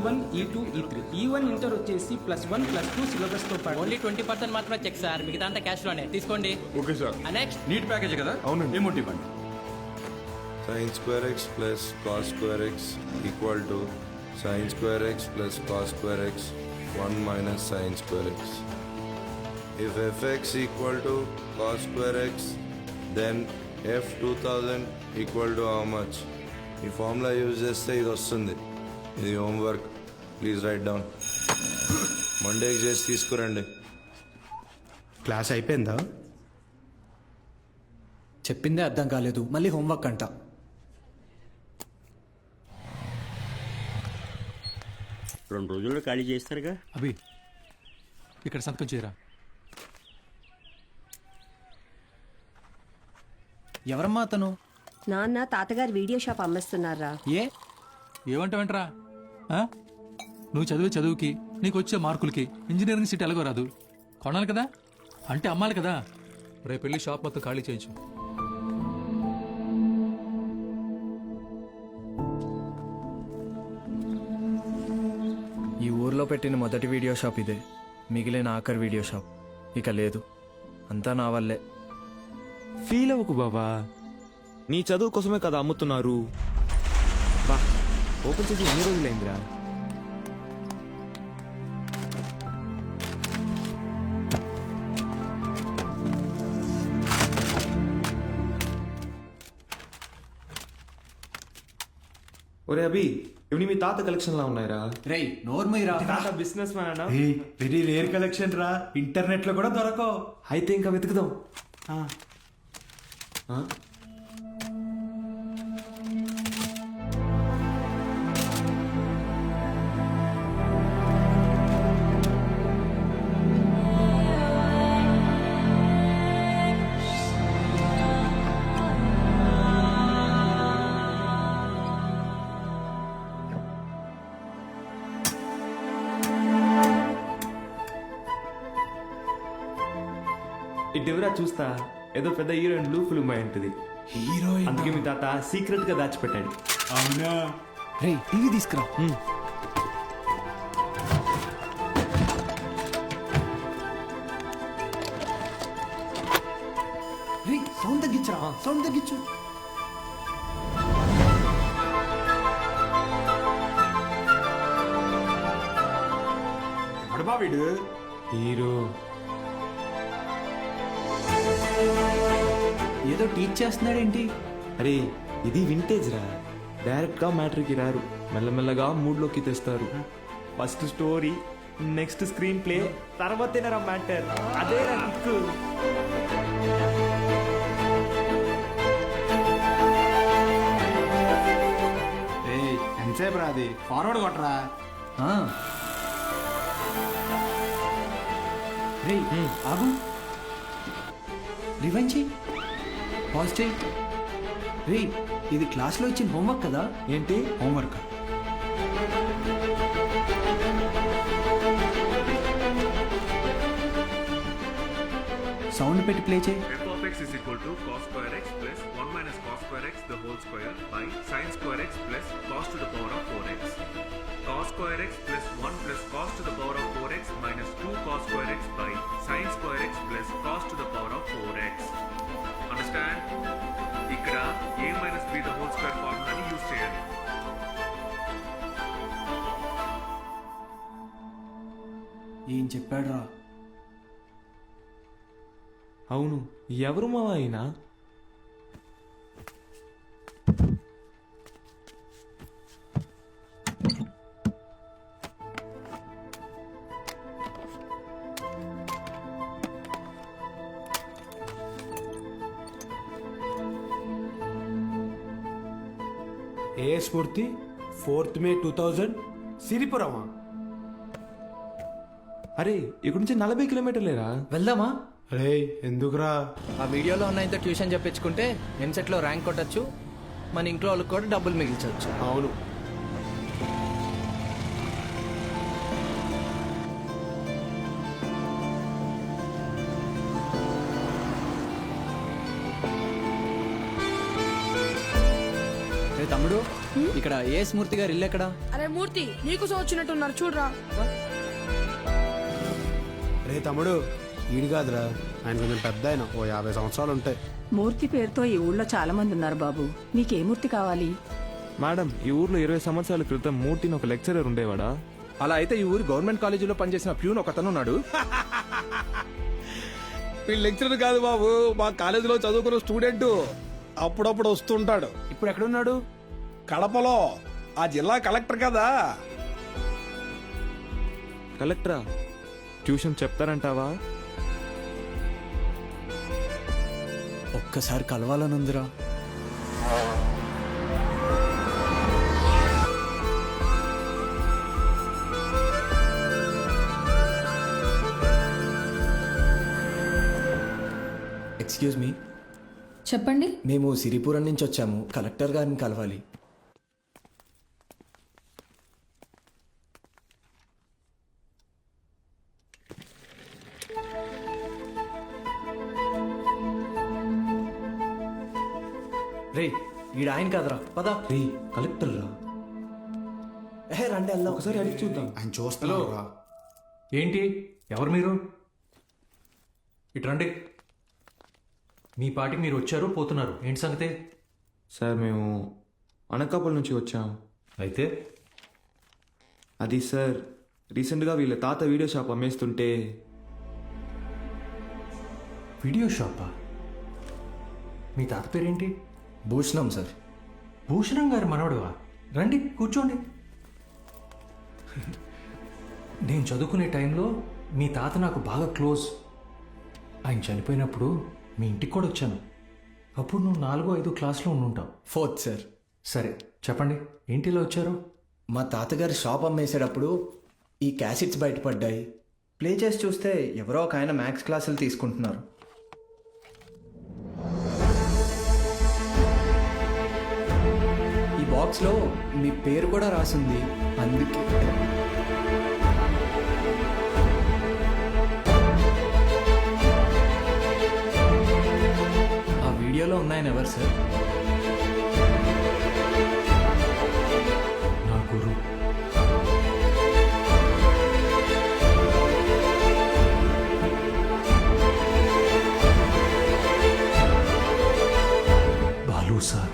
E1 E2 E3 E1 inter వచ్చేసి +1+2 సిలబస్తో పాటు only 20% మాత్రమే చెక్ సార్, మిగతా అంతా క్యాష్ లోనే తీసుకోండి. Okay sir. Next NEET package కదా? అవునండి. అమౌంట్ ఇవ్వండి. sin square x plus cos square x equal to sin square x plus cos square x 1 minus sin square x. If fx equal to cos square x, then f 2000 equal to how much? ఈ formula use చేస్తే ఇది వస్తుంది. ఇది homework, please right down. మండేకి చేసి తీసుకురండి. Class అయిపోయిందా? చెప్పిందే అర్థం కాలేదు, మళ్ళీ హోంవర్క్ అంట. రెండు రోజుల్లో ఖాళీ చేస్తారుగా. అభి ఇక్కడ సంతకం చేయరా. ఎవరమ్మా అతను? నాన్న తాతగారు వీడియో షాప్ అమ్మేస్తున్నారా? ఏమంటావేంట్రా? నువ్వు చదివే చదువుకి నీకు వచ్చే మార్కులకి ఇంజనీరింగ్ సీట్ ఎలాగో రాదు. కొనాలి కదా, అంటే అమ్మాలి కదా. రేపు వెళ్ళి షాప్ మొత్తం ఖాళీ చేయించు. ఈ ఊర్లో పెట్టిన మొదటి వీడియో షాప్ ఇదే, మిగిలిన ఆఖరి వీడియో షాప్ ఇక లేదు. అంతా నా వల్లే. ఫీల్ అవ్వకు బాబా, నీ చదువు కోసమే కదా అమ్ముతున్నారు. బా ఓపెన్ చేసి ఎన్ని రోజులైందిరా? ఒరే అభి, ఇవి మీ తాత కలెక్షన్ లా ఉన్నాయిరా. రేయ్ నోర్మయ్యరా, తాత బిజినెస్ మ్యాన్ అన్నా. వెరీ రేర్ కలెక్షన్ రా, ఇంటర్నెట్ లో కూడా దొరకవు. అయితే ఇంకా వెతుకుదాం. ఇటువరా చూస్తా, ఏదో పెద్ద హీరోయిన్ బ్లూ ఫిల్మ్ అయి ఉంటుంది. హీరోయిన్ అందుకే మీ తాత సీక్రెట్ గా దాచిపెట్టాడు. అవునా? రేయ్ టీవీ తీసుకురా. రేయ్ సౌండ్ తగ్గించరా, సౌండ్ తగ్గించు. ఎవడబా వీడు? హీరో ఏదో టీచ్ చేస్తున్నాడేంటి? అరే ఇది వింటేజ్ రా, డైరెక్ట్ గా మ్యాటర్కి రారు, మెల్లమెల్లగా మూడ్ లోకి తెస్తారు. First story, next screenplay, తర్వాతేనరా మ్యాటర్. అదే రా కిక్. ఎంతసేపు రాది? ఫార్వర్డ్ కొట్టరా. రేయ్ ఆగు, రివైండ్ చెయ్యి, పాజ్ చెయ్యి. రేయ్ ఇది క్లాస్లో ఇచ్చిన హోంవర్క్ కదా? ఏంటి హోంవర్క్. సౌండ్ పెట్టి ప్లే చేయి. f of x is equal to cos square x plus 1 minus cos square x the whole square by sin square x plus cos to the power of 4x. Cos square x plus 1 plus cos to the power of 4x minus 2 cos square x by sin square x plus cos to the power of 4x. Understand? ఇక్కడ a minus b the whole square ఫార్ములాని use చేయాలి. ఏం చెప్పాడు రా? అవును, ఎవరు మావా అయినా? ఏ స్ఫూర్తి 4th May 2000 సిరిపురమా? అరే ఇక్కడ నుంచి 40 కిలోమీటర్లేరా. వెళ్దామా? రే ఎందుకురా? ఆ వీడియోలో ఉన్న ఇంత ట్యూషన్ చెప్పించుకుంటే ఎంసెట్లో ర్యాంక్ కొట్టచ్చు, మన ఇంట్లో వాళ్ళకి కూడా డబ్బులు మిగిల్చవచ్చు. అవును. తమ్ముడు ఇక్కడ ఏ స్మూర్తి గారు ఇల్లు ఎక్కడ? అరే మూర్తి నీకోసం వచ్చినట్టున్నారు చూడరా. రే తమ్ముడు, ఈడు కాదురా, ఆయన కొంచెం పెద్ద ఆయన, ఓ 50 సంవత్సరాలు ఉంటాయి. మూర్తి పేరుతో ఈ ఊళ్ళో చాలా మంది ఉన్నారు బాబు. నీకే మూర్తి కావాలి? మేడం, ఈ ఊర్లో 20 సంవత్సరాల క్రితం మూర్తిని ఒక లెక్చరర్ ఉండేవాడా? అలా అయితే ఈ ఊరు గవర్నమెంట్ కాలేజీలో పనిచేసిన ప్యూన్ ఒకతను ఉన్నాడు. వీళ్ళు లెక్చరర్ కాదు బాబు, మా కాలేజీలో చదువుకున్న స్టూడెంట్. అప్పుడప్పుడు వస్తుంటాడు. ఇప్పుడు ఎక్కడున్నాడు? కడపలో, ఆ జిల్లా కలెక్టర్ కదా. కలెక్టరా? ట్యూషన్ చెప్తారంటావా? ఒక్కసారి కలవాలనుందిరా. ఎక్స్క్యూజ్ మీ, చెప్పండి. మేము సిరిపురం నుంచి వచ్చాము. కలెక్టర్ గారిని కలవాలి. రే, ఈడ ఆయన కాదురా, పద. రే, కలెక్టర్ రా. రండి వెళ్దాం. ఒకసారి అడిగి చూద్దాం. ఆయన చూస్తున్నాడు రా. ఏంటి, ఎవరు మీరు? ఇటు రండి. మీ పాటికి మీరు వచ్చారు, పోతున్నారు. ఏంటి సంగతి? సార్, మేము అనకాపల్లి నుంచి వచ్చాం. అయితే అది సార్, రీసెంట్గా వీళ్ళ తాత వీడియో షాప్ అమ్మేస్తుంటే. వీడియో షాపా? మీ తాత పేరేంటి? భూషణం సార్. భూషణం గారి మనవడువా? రండి, కూర్చోండి. నేను చదువుకునే టైంలో మీ తాత నాకు బాగా క్లోజ్. ఆయన చనిపోయినప్పుడు మీ ఇంటికి కూడా వచ్చాను. అప్పుడు నువ్వు 4వ 5వ క్లాస్లో ఉండుంటావు. 4th sir. సరే, చెప్పండి, ఏంటిలో వచ్చారు? మా తాతగారి షాప్ అమ్మేసేటప్పుడు ఈ క్యాసెట్స్ బయటపడ్డాయి. ప్లే చేసి చూస్తే ఎవరో ఒక ఆయన మ్యాథ్స్ క్లాసులు తీసుకుంటున్నారు. ఈ బాక్స్లో మీ పేరు కూడా రాసింది. అందుకే ఆ వీడియోలో ఉన్నాయని ఎవరు సార్? నా గురు. బాలు సార్.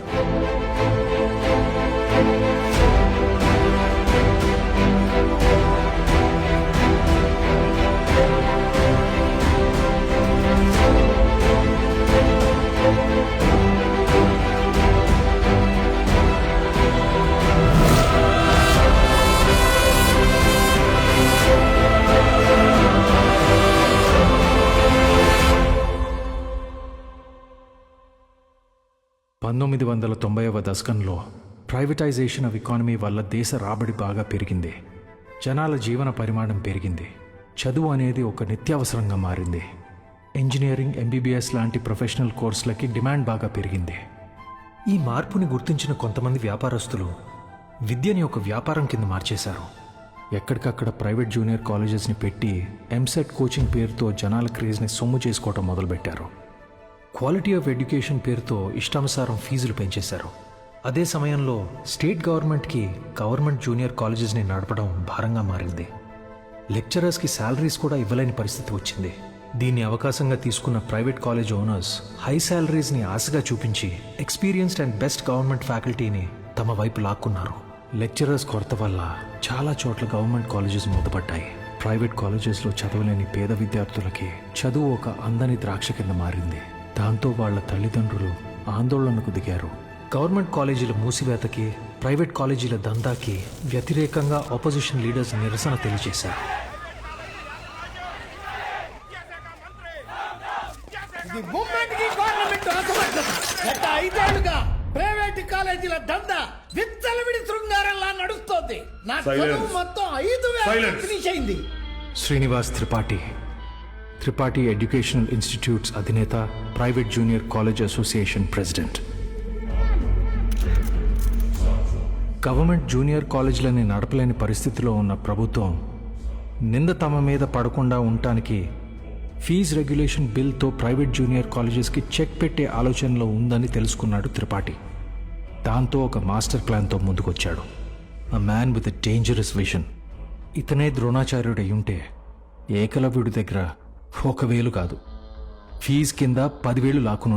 దశకంలో ప్రైవేటైజేషన్ ఆఫ్ ఎకానమీ వల్ల దేశ రాబడి బాగా పెరిగింది. జనాల జీవన పరిమాణం పెరిగింది. చదువు అనేది ఒక నిత్యావసరంగా మారింది. ఇంజనీరింగ్, ఎంబీబీఎస్ లాంటి ప్రొఫెషనల్ కోర్సులకి డిమాండ్ బాగా పెరిగింది. ఈ మార్పుని గుర్తించిన కొంతమంది వ్యాపారస్తులు విద్యని ఒక వ్యాపారం కింద మార్చేశారు. ఎక్కడికక్కడ ప్రైవేట్ జూనియర్ కాలేజెస్ని పెట్టి ఎంసెట్ కోచింగ్ పేరుతో జనాల క్రేజ్ని సొమ్ము చేసుకోవటం మొదలుపెట్టారు. క్వాలిటీ ఆఫ్ ఎడ్యుకేషన్ పేరుతో ఇష్టానుసారం ఫీజులు పెంచేశారు. అదే సమయంలో స్టేట్ గవర్నమెంట్కి గవర్నమెంట్ జూనియర్ కాలేజెస్ని నడపడం భారంగా మారింది. లెక్చరర్స్కి శాలరీస్ కూడా ఇవ్వలేని పరిస్థితి వచ్చింది. దీన్ని అవకాశంగా తీసుకున్న ప్రైవేట్ కాలేజ్ ఓనర్స్ హై శాలరీస్ని ఆశగా చూపించి ఎక్స్పీరియన్స్డ్ అండ్ బెస్ట్ గవర్నమెంట్ ఫ్యాకల్టీని తమ వైపు లాక్కున్నారు. లెక్చరర్స్ కొరత వల్ల చాలా చోట్ల గవర్నమెంట్ కాలేజెస్ మూతపడ్డాయి. ప్రైవేట్ కాలేజెస్లో చదవలేని పేద విద్యార్థులకి చదువు ఒక అందని ద్రాక్ష కింద మారింది. దాంతో వాళ్ల తల్లిదండ్రులు ఆందోళనకు దిగారు. గవర్నమెంట్ కాలేజీల మూసివేతకి, ప్రైవేట్ కాలేజీల దందాకి వ్యతిరేకంగా ఆపోజిషన్ లీడర్స్ నిరసన తెలియజేశారు. ప్రైవేట్ కాలేజీల దందా విచ్చలవిడి శృంగారంలా నడుస్తోంది. నా చదువు మొత్తం 5,000 ఫినిష్ అయింది. శ్రీనివాస్ త్రిపాఠి, త్రిపాఠి ఎడ్యుకేషనల్ ఇన్స్టిట్యూట్స్ అధినేత, private junior college association president. Government junior కాలేజీలని నడపలేని పరిస్థితిలో ఉన్న ప్రభుత్వం నింద తమ మీద పడకుండా ఉండటానికి ఫీజ్ రెగ్యులేషన్ బిల్తో ప్రైవేట్ జూనియర్ కాలేజెస్కి చెక్ పెట్టే ఆలోచనలో ఉందని తెలుసుకున్నాడు త్రిపాఠి. దాంతో ఒక మాస్టర్ ప్లాన్తో ముందుకొచ్చాడు. A man with a dangerous vision. ఇతనే ద్రోణాచార్యుడై ఉంటే ఏకలవ్యుడి దగ్గర 1,000 కాదు, ఫీజు కింద 10,000 లాక్కుని